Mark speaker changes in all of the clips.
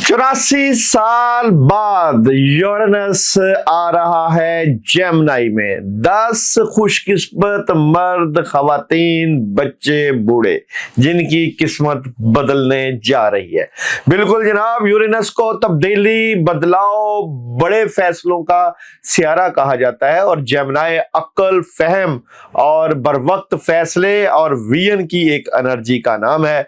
Speaker 1: 84 साल बाद यूरेनस आ रहा है जेमिनी में। 10 खुशकिस्मत मर्द, खवातीन, बच्चे, बूढ़े जिनकी किस्मत बदलने जा रही है। बिल्कुल जनाब, यूरेनस को तब्दीली, बदलाव, बड़े फैसलों का सियारा कहा जाता है और जेमिनी अक्ल, फहम और बरवक्त फैसले और विजन की एक एनर्जी का नाम है।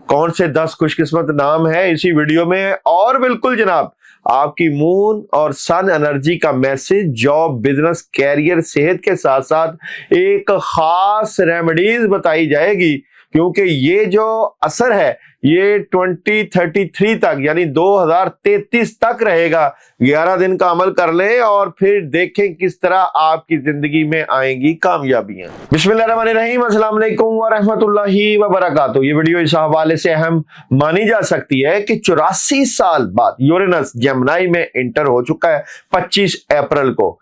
Speaker 1: कौन से 10 खुशकिस्मत नाम है इसी वीडियो में। और बिल्कुल जनाब, आपकी मून और सन एनर्जी का मैसेज, जॉब, बिजनेस, कैरियर, सेहत के साथ साथ एक खास रेमेडीज बताई जाएगी, क्योंकि ये जो असर है ये 2033 तक यानी 2033 तक रहेगा। 11 दिन का अमल कर लें और फिर देखें किस तरह आपकी जिंदगी में आएंगी कामयाबियां। बिस्मिल्लाहिर्रहमानिर्रहीम, अस्सलाम वालेकुम व रहमतुल्लाहि व बरकातुहू। ये वीडियो इस हवाले से अहम मानी जा सकती है कि 84 साल बाद यूरेनस जेमिनी में एंटर हो चुका है। 25 अप्रैल को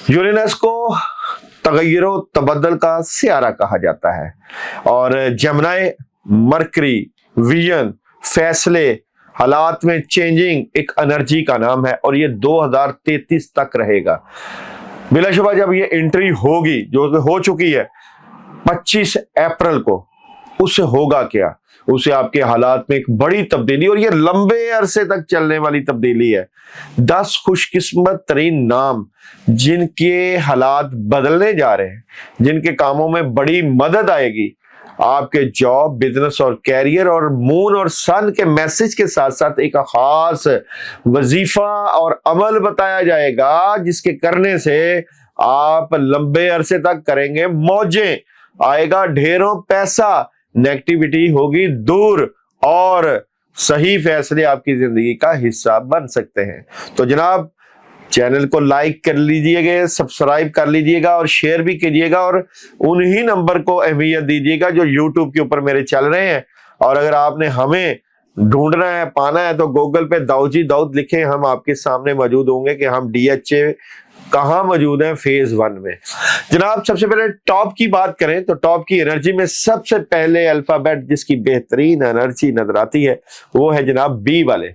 Speaker 1: यूरेनस को तगय्युर तबद्दुल का सियारा कहा जाता है और जेमिनी मरकरी, विजन, फैसले, हालात में चेंजिंग एक एनर्जी का नाम है और ये 2033 तक रहेगा। बिलाशुबा जब ये एंट्री होगी, जो हो चुकी है 25 अप्रैल को, उससे होगा क्या? उसे आपके हालात में एक बड़ी तब्दीली, और ये लंबे अरसे तक चलने वाली तब्दीली है। 10 खुशकिस्मत तरीन नाम जिनके हालात बदलने जा रहे हैं, जिनके कामों में बड़ी मदद आएगी, आपके जॉब, बिजनेस और कैरियर, और मून और सन के मैसेज के साथ साथ एक खास वजीफा और अमल बताया जाएगा, जिसके करने से आप लंबे अरसे तक करेंगे मौजें, आएगा ढेरों पैसा, नेगेटिविटी होगी दूर और सही फैसले आपकी जिंदगी का हिस्सा बन सकते हैं। तो जनाब, चैनल को लाइक कर लीजिएगा, सब्सक्राइब कर लीजिएगा और शेयर भी कीजिएगा, और उन्हीं नंबर को अहमियत दीजिएगा जो यूट्यूब के ऊपर मेरे चल रहे हैं। और अगर आपने हमें ढूंढना है, पाना है, तो गूगल पे दाऊजी दाऊद लिखें, हम आपके सामने मौजूद होंगे कि हम DHA कहाँ मौजूद है, फेज 1 में। जनाब, सबसे पहले टॉप की बात करें तो टॉप की एनर्जी में सबसे पहले अल्फाबेट जिसकी बेहतरीन एनर्जी नजर आती है वो है जनाब बी वाले।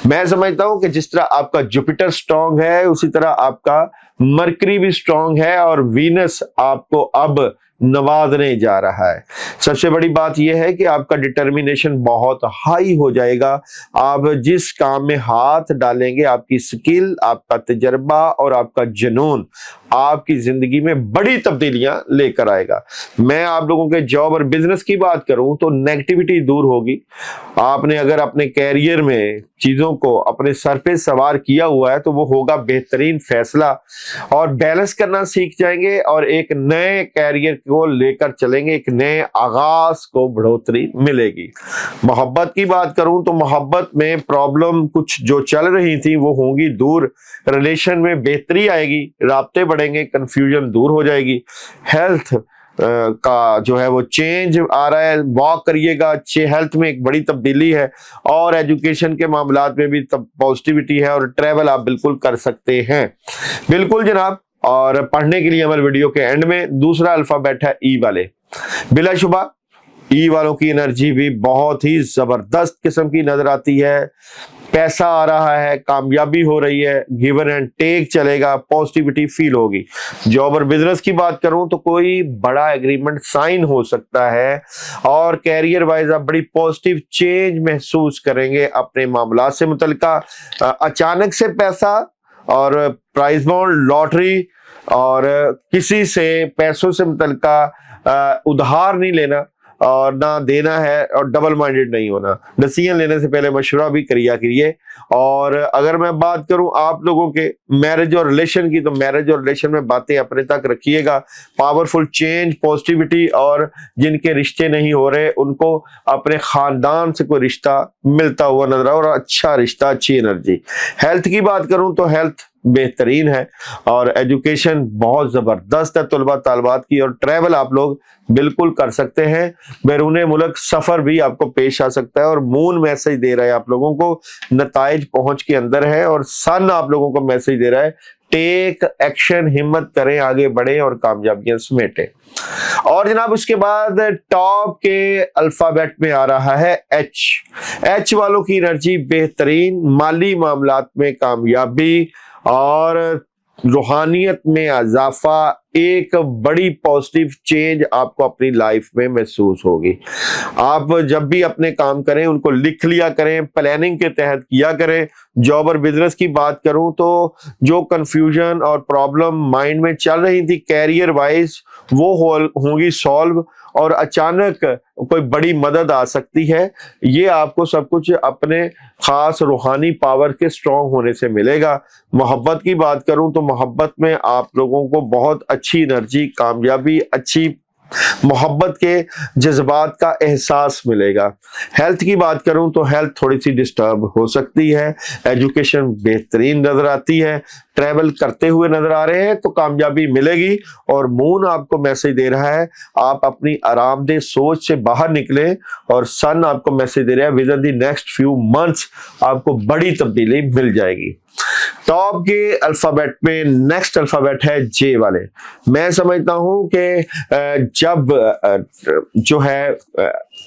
Speaker 1: मैं समझता हूं कि जिस तरह आपका जुपिटर स्ट्रांग है, उसी तरह आपका मरकरी भी स्ट्रांग है और वीनस आपको अब नवाजने जा रहा है। सबसे बड़ी बात यह है कि आपका डिटर्मिनेशन बहुत हाई हो जाएगा। आप जिस काम में हाथ डालेंगे, आपकी स्किल, आपका तजर्बा और आपका जुनून आपकी जिंदगी में बड़ी तब्दीलियां लेकर आएगा। मैं आप लोगों के जॉब और बिजनेस की बात करूं तो नेगेटिविटी दूर होगी। आपने अगर अपने कैरियर में चीजों को अपने सर पे सवार किया हुआ है तो वो होगा बेहतरीन फैसला, और बैलेंस करना सीख जाएंगे और एक नए कैरियर को लेकर चलेंगे, एक नए आगाज को बढ़ोतरी मिलेगी। मोहब्बत की बात करूं तो मोहब्बत में प्रॉब्लम कुछ जो चल रही थी वो होंगी दूर, रिलेशन में बेहतरी आएगी, राब्ते बढ़ेंगे, कंफ्यूजन दूर हो जाएगी। हेल्थ का जो है वो चेंज आ रहा है, वॉक करिएगा, अच्छे हेल्थ में एक बड़ी तब्दीली है, और एजुकेशन के मामलात में भी पॉजिटिविटी है, और ट्रैवल आप बिल्कुल कर सकते हैं। बिल्कुल जनाब, और पढ़ने के लिए हमारे वीडियो के एंड में दूसरा अल्फाबेट है ई वाले। बिलाशुबा ई वालों की एनर्जी भी बहुत ही जबरदस्त किस्म की नजर आती है। पैसा आ रहा है, कामयाबी हो रही है, गिवन एंड टेक चलेगा, पॉजिटिविटी फील होगी। जॉब और बिजनेस की बात करूं तो कोई बड़ा एग्रीमेंट साइन हो सकता है, और कैरियर वाइज आप बड़ी पॉजिटिव चेंज महसूस करेंगे अपने मामला से मुतल्लिका। अचानक से पैसा और प्राइज बॉन्ड, लॉटरी और किसी से पैसों से मुतल्लिका उधार नहीं लेना और ना देना है, और डबल माइंडेड नहीं होना। डिसीजन लेने से पहले मशवरा भी करिए। और अगर मैं बात करूं आप लोगों के मैरिज और रिलेशन की, तो मैरिज और रिलेशन में बातें अपने तक रखिएगा। पावरफुल चेंज, पॉजिटिविटी, और जिनके रिश्ते नहीं हो रहे उनको अपने खानदान से कोई रिश्ता मिलता हुआ नजर आ, और अच्छा रिश्ता, अच्छी एनर्जी। हेल्थ की बात करूं तो हेल्थ बेहतरीन है, और एजुकेशन बहुत जबरदस्त है तलबा तालबात की, और ट्रैवल आप लोग बिल्कुल कर सकते हैं। बैरून मुल्क सफर भी आपको पेश आ सकता है, और मून मैसेज दे रहा है आप लोगों को, नताइज पहुंच के अंदर है, और सन आप लोगों को मैसेज दे रहा है टेक एक्शन, हिम्मत करें, आगे बढ़ें और कामयाबियां समेटें। और जनाब उसके बाद टॉप के अल्फाबेट में आ रहा है एच। एच वालों की एनर्जी बेहतरीन, माली मामलात में कामयाबी और रूहानियत में इजाफा, एक बड़ी पॉजिटिव चेंज आपको अपनी लाइफ में महसूस होगी। आप जब भी अपने काम करें उनको लिख लिया करें, प्लानिंग के तहत किया करें। जॉब और बिजनेस की बात करूं तो जो कंफ्यूजन और प्रॉब्लम माइंड में चल रही थी कैरियर वाइज, वो होंगी सॉल्व और अचानक कोई बड़ी मदद आ सकती है। ये आपको सब कुछ अपने खास रूहानी पावर के स्ट्रॉन्ग होने से मिलेगा। मोहब्बत की बात करूं तो मोहब्बत में आप लोगों को बहुत अच्छी एनर्जी, कामयाबी, अच्छी मोहब्बत के जज्बात का एहसास मिलेगा। हेल्थ की बात करूं तो हेल्थ थोड़ी सी डिस्टर्ब हो सकती है। एजुकेशन बेहतरीन नजर आती है। ट्रैवल करते हुए नजर आ रहे हैं तो कामयाबी मिलेगी। और मून आपको मैसेज दे रहा है आप अपनी आरामदेह सोच से बाहर निकले, और सन आपको मैसेज दे रहा है with in the next few months आपको बड़ी तब्दीली मिल जाएगी। टॉप के अल्फाबेट में नेक्स्ट अल्फाबेट है जे वाले। मैं समझता हूं कि जब जो है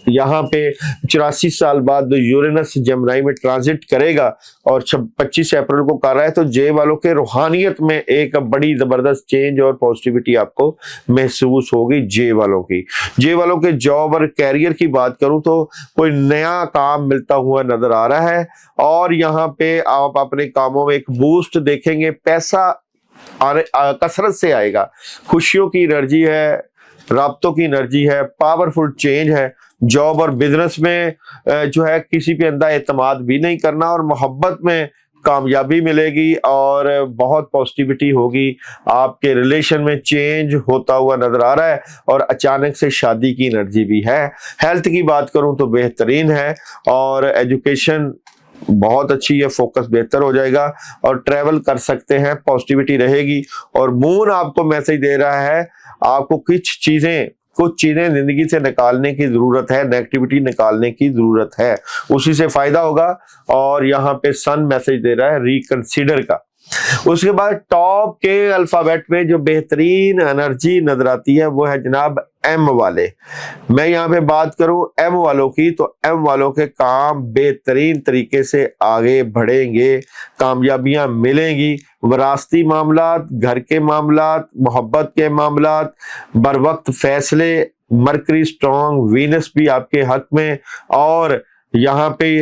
Speaker 1: यहाँ पे 84 साल बाद यूरेनस जेमिनी में ट्रांजिट करेगा और 25 अप्रैल को कर रहा है, तो जे वालों के रूहानियत में एक बड़ी जबरदस्त चेंज और पॉजिटिविटी आपको महसूस होगी। जे वालों के जॉब और कैरियर की बात करूं तो कोई नया काम मिलता हुआ नजर आ रहा है, और यहाँ पे आप अपने कामों में एक बूस्ट देखेंगे। पैसा कसरत से आएगा, खुशियों की एनर्जी है, राब्तों की एनर्जी है, पावरफुल चेंज है। जॉब और बिजनेस में जो है किसी पे अंधा एतमाद भी नहीं करना, और मोहब्बत में कामयाबी मिलेगी और बहुत पॉजिटिविटी होगी। आपके रिलेशन में चेंज होता हुआ नजर आ रहा है, और अचानक से शादी की एनर्जी भी है। हेल्थ की बात करूं तो बेहतरीन है, और एजुकेशन बहुत अच्छी है, फोकस बेहतर हो जाएगा, और ट्रैवल कर सकते हैं, पॉजिटिविटी रहेगी। और मून आपको मैसेज दे रहा है आपको कुछ चीजें जिंदगी से निकालने की जरूरत है, नेगेटिविटी निकालने की जरूरत है, उसी से फायदा होगा। और यहाँ पे सन मैसेज दे रहा है रिकंसीडर का। उसके बाद टॉप के अल्फाबेट में जो बेहतरीन एनर्जी नजर आती है वो है जनाब एम वाले। मैं यहाँ पे बात करूं एम वालों की, तो एम वालों के काम बेहतरीन तरीके से आगे बढ़ेंगे, कामयाबियां मिलेंगी। विरासती मामलात, घर के मामलात, मोहब्बत के मामलात, बर वक्त फैसले, मरकरी स्ट्रॉन्ग, वीनस भी आपके हक में, और यहाँ पे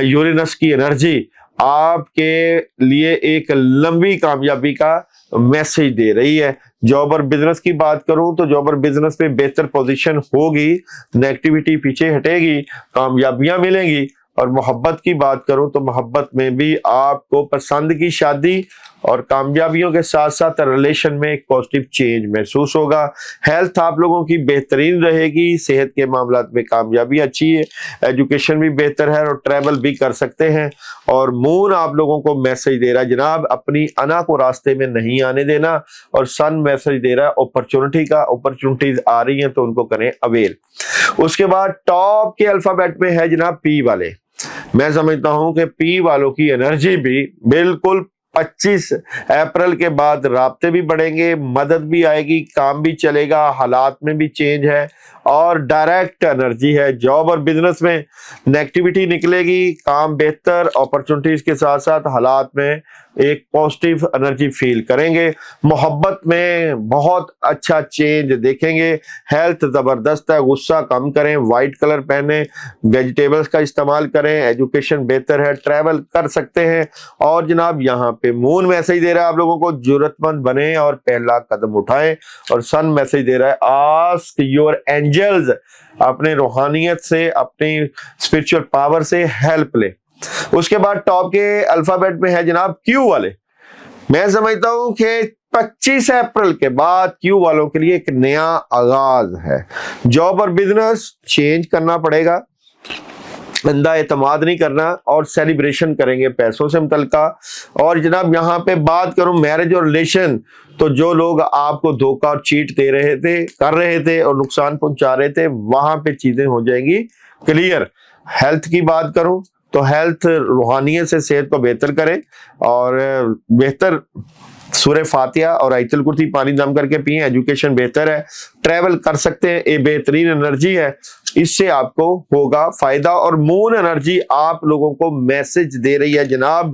Speaker 1: यूरेनस की एनर्जी आपके लिए एक लंबी कामयाबी का मैसेज दे रही है। जॉब और बिजनेस की बात करूं तो जॉब और बिजनेस में बेहतर पोजीशन होगी, नेगेटिविटी पीछे हटेगी, कामयाबियां मिलेंगी। और मोहब्बत की बात करूं तो मोहब्बत में भी आपको पसंद की शादी और कामयाबियों के साथ साथ रिलेशन में एक पॉजिटिव चेंज महसूस होगा। हेल्थ आप लोगों की बेहतरीन रहेगी, सेहत के मामलात में कामयाबी अच्छी है, एजुकेशन भी बेहतर है, और ट्रैवल भी कर सकते हैं। और मून आप लोगों को मैसेज दे रहा है जनाब अपनी अना को रास्ते में नहीं आने देना, और सन मैसेज दे रहा है अपॉर्चुनिटी का, अपॉर्चुनिटीज आ रही हैं तो उनको करें अवेल। उसके बाद टॉप के अल्फाबेट में है जनाब पी वाले। मैं समझता हूं कि पी वालों की एनर्जी भी बिल्कुल 25 अप्रैल के बाद राब्ते भी बढ़ेंगे, मदद भी आएगी, काम भी चलेगा, हालात में भी चेंज है, और डायरेक्ट एनर्जी है। जॉब और बिजनेस में नेगेटिविटी निकलेगी, काम बेहतर, अपॉर्चुनिटीज के साथ साथ हालात में एक पॉजिटिव एनर्जी फील करेंगे। मोहब्बत में बहुत अच्छा चेंज देखेंगे। हेल्थ जबरदस्त है, गुस्सा कम करें, व्हाइट कलर पहने, वेजिटेबल्स का इस्तेमाल करें, एजुकेशन बेहतर है, ट्रैवल कर सकते हैं। और जनाब यहाँ पे मून मैसेज दे रहा है आप लोगों को जरूरतमंद बने और पहला कदम उठाएं, और सन मैसेज दे रहा है आस्क योर एंजल्स, अपने रूहानियत से, अपनी स्पिरिचुअल पावर से हेल्प ले। उसके बाद टॉप के अल्फाबेट में है जनाब क्यू वाले। मैं समझता हूं कि 25 अप्रैल के बाद क्यू वालों के लिए एक नया आगाज है। जॉब और बिजनेस चेंज करना पड़ेगा, अंधा एतमाद नहीं करना, और सेलिब्रेशन करेंगे पैसों से मुतल्लिका। और जनाब यहाँ पे बात करूं मैरिज और रिलेशन, तो जो लोग आपको धोखा और चीट दे रहे थे, कर रहे थे और नुकसान पहुंचा रहे थे, वहां पे चीजें हो जाएंगी क्लियर। हेल्थ की बात करूं तो हेल्थ रूहानियत से सेहत को बेहतर करें और बेहतर سورہ فاتحہ اور آیت الکرسی پانی دم کر کے پئیں، ایجوکیشن بہتر ہے، ٹریول کر سکتے ہیں، یہ بہترین انرجی ہے، اس سے آپ کو ہوگا فائدہ۔ اور مون انرجی آپ لوگوں کو میسج دے رہی ہے جناب،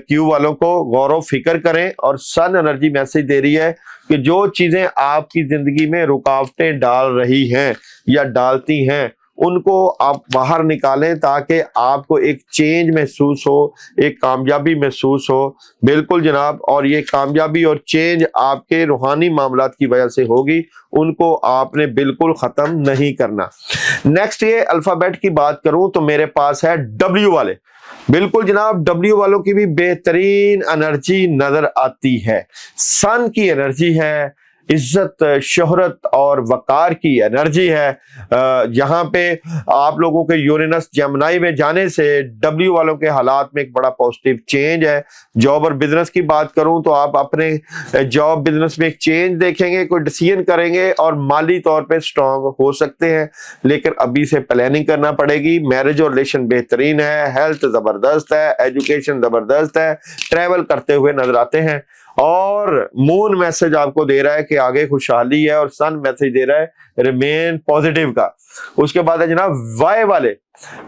Speaker 1: کیو والوں کو غور و فکر کریں، اور سن انرجی میسج دے رہی ہے کہ جو چیزیں آپ کی زندگی میں رکاوٹیں ڈال رہی ہیں یا ڈالتی ہیں ان کو آپ باہر نکالیں تاکہ آپ کو ایک چینج محسوس ہو، ایک کامیابی محسوس ہو۔ بالکل جناب، اور یہ کامیابی اور چینج آپ کے روحانی معاملات کی وجہ سے ہوگی، ان کو آپ نے بالکل ختم نہیں کرنا۔ نیکسٹ یہ الفابیٹ کی بات کروں تو میرے پاس ہے ڈبلیو والے۔ بالکل جناب، ڈبلیو والوں کی بھی بہترین انرجی نظر آتی ہے، سن کی انرجی ہے، عزت، شہرت اور وقار کی انرجی ہے۔ جہاں پہ آپ لوگوں کے یورینس جیمنائی میں جانے سے ڈبلیو والوں کے حالات میں ایک بڑا پوزیٹیو چینج ہے۔ جاب اور بزنس کی بات کروں تو آپ اپنے جاب بزنس میں ایک چینج دیکھیں گے، کوئی ڈیسیژن کریں گے اور مالی طور پہ سٹرونگ ہو سکتے ہیں، لیکن ابھی سے پلاننگ کرنا پڑے گی۔ میرج اور ریلیشن بہترین ہے، ہیلتھ زبردست ہے، ایجوکیشن زبردست ہے، ٹریول کرتے ہوئے نظر آتے ہیں، اور مون میسج آپ کو دے رہا ہے کہ آگے خوشحالی ہے، اور سن میسج دے رہا ہے ریمین پوزیٹیو کا۔ اس کے بعد ہے جناب وائی والے۔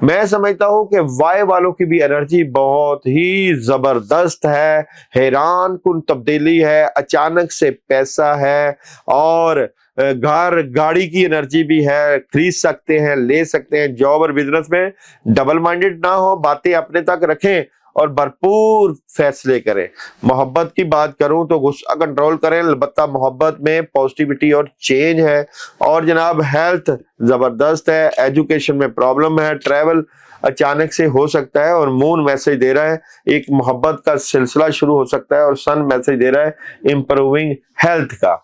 Speaker 1: میں سمجھتا ہوں کہ وائی والوں کی بھی انرجی بہت ہی زبردست ہے، حیران کن تبدیلی ہے، اچانک سے پیسہ ہے، اور گھر گاڑی کی انرجی بھی ہے، خرید سکتے ہیں، لے سکتے ہیں۔ جاب اور بزنس میں ڈبل مائنڈڈ نہ ہو، باتیں اپنے تک رکھیں اور بھرپور فیصلے کریں۔ محبت کی بات کروں تو غصہ کنٹرول کریں، البتہ محبت میں پازیٹیوٹی اور چینج ہے۔ اور جناب ہیلتھ زبردست ہے، ایجوکیشن میں پرابلم ہے، ٹریول اچانک سے ہو سکتا ہے، اور مون میسج دے رہا ہے ایک محبت کا سلسلہ شروع ہو سکتا ہے، اور سن میسج دے رہا ہے امپروونگ ہیلتھ کا۔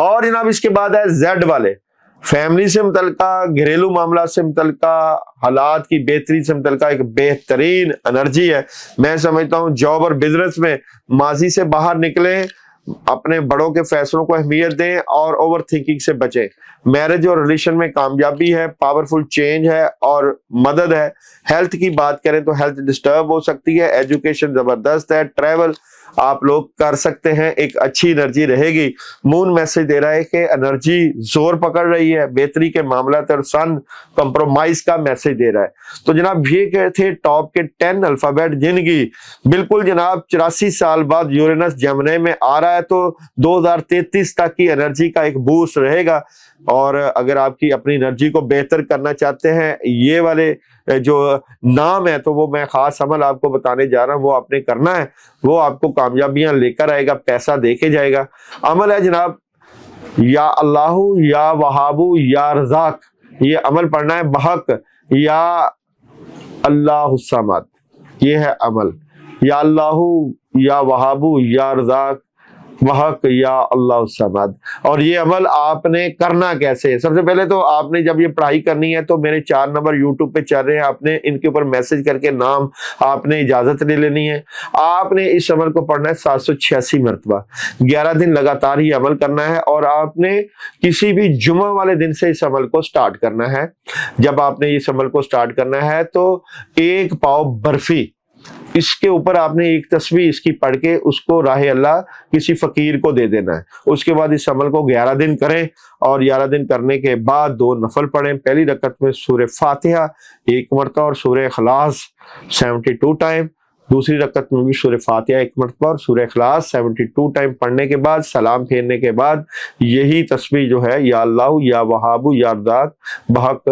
Speaker 1: اور جناب اس کے بعد ہے زیڈ والے۔ فیملی سے متعلقہ، گھریلو معاملات سے متعلقہ، حالات کی بہتری سے متعلقہ ایک بہترین انرجی ہے۔ میں سمجھتا ہوں جاب اور بزنس میں ماضی سے باہر نکلیں، اپنے بڑوں کے فیصلوں کو اہمیت دیں اور اوور تھنکنگ سے بچیں۔ میرج اور ریلیشن میں کامیابی ہے، پاورفل چینج ہے اور مدد ہے۔ ہیلتھ کی بات کریں تو ہیلتھ ڈسٹرب ہو سکتی ہے، ایجوکیشن زبردست ہے، ٹریول آپ لوگ کر سکتے ہیں، ایک اچھی انرجی رہے گی۔ مون میسج دے رہا ہے کہ انرجی زور پکڑ رہی ہے، بہتری کے معاملات، اور سن کمپرومائز کا میسج دے رہا ہے۔ تو جناب یہ تھے ٹاپ کے 10 الفابیٹ جن کی بالکل جناب 84 سال بعد یورینس جیمنائی میں آ رہا ہے، تو 2033 تک کی انرجی کا ایک بوسٹ رہے گا۔ اور اگر آپ کی اپنی انرجی کو بہتر کرنا چاہتے ہیں، یہ والے جو نام ہے تو وہ میں خاص عمل آپ کو بتانے جا رہا ہوں، وہ آپ نے کرنا ہے، وہ آپ کو کامیابیاں لے کر آئے گا، پیسہ دے کے جائے گا۔ عمل ہے جناب یا اللہ یا وہاب یا رزاق، یہ عمل پڑھنا ہے بحق یا اللہ الصمد، یہ ہے عمل، یا اللہ یا وہاب یا رزاق وحق یا اللہ الصمد۔ اور یہ عمل آپ نے کرنا کیسے؟ سب سے پہلے تو آپ نے جب یہ پڑھائی کرنی ہے تو میرے 4 نمبر یوٹیوب پہ چل رہے ہیں، آپ نے ان کے اوپر میسج کر کے نام آپ نے اجازت لے لینی ہے۔ آپ نے اس عمل کو پڑھنا ہے 786 مرتبہ، 11 دن لگاتار یہ عمل کرنا ہے، اور آپ نے کسی بھی جمعہ والے دن سے اس عمل کو سٹارٹ کرنا ہے۔ جب آپ نے اس عمل کو سٹارٹ کرنا ہے تو 1 پاؤ برفی، اس کے اوپر آپ نے ایک تسبیح اس کی پڑھ کے اس کو راہ اللہ کسی فقیر کو دے دینا ہے۔ اس کے بعد اس عمل کو 11 دن کریں، اور 11 دن کرنے کے بعد 2 نفل پڑھیں۔ پہلی رکعت میں سورہ فاتحہ 1 مرتبہ اور سورہ اخلاص 72 ٹائم، دوسری رکعت میں بھی سورہ فاتحہ 1 مرتبہ اور سورہ اخلاص 72 ٹائم پڑھنے کے بعد سلام پھیرنے کے بعد یہی تسبیح جو ہے یا اللہ یا وہاب یا رزاق بحق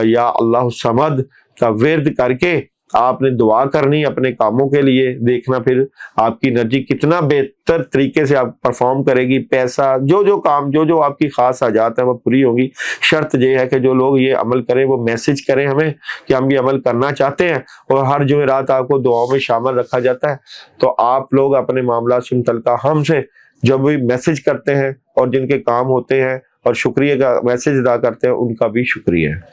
Speaker 1: یا اللہ الصمد کا ورد کر کے آپ نے دعا کرنی اپنے کاموں کے لیے۔ دیکھنا پھر آپ کی انرجی کتنا بہتر طریقے سے آپ پرفارم کرے گی، پیسہ جو کام جو آپ کی خاص حاجات ہیں وہ پوری ہوگی۔ شرط یہ ہے کہ جو لوگ یہ عمل کریں وہ میسج کریں ہمیں کہ ہم یہ عمل کرنا چاہتے ہیں، اور ہر جمعرات آپ کو دعاؤں میں شامل رکھا جاتا ہے۔ تو آپ لوگ اپنے معاملات سے متعلقہ ہم سے جب بھی میسج کرتے ہیں اور جن کے کام ہوتے ہیں اور شکریہ کا میسج ادا کرتے ہیں، ان کا بھی شکریہ ہے۔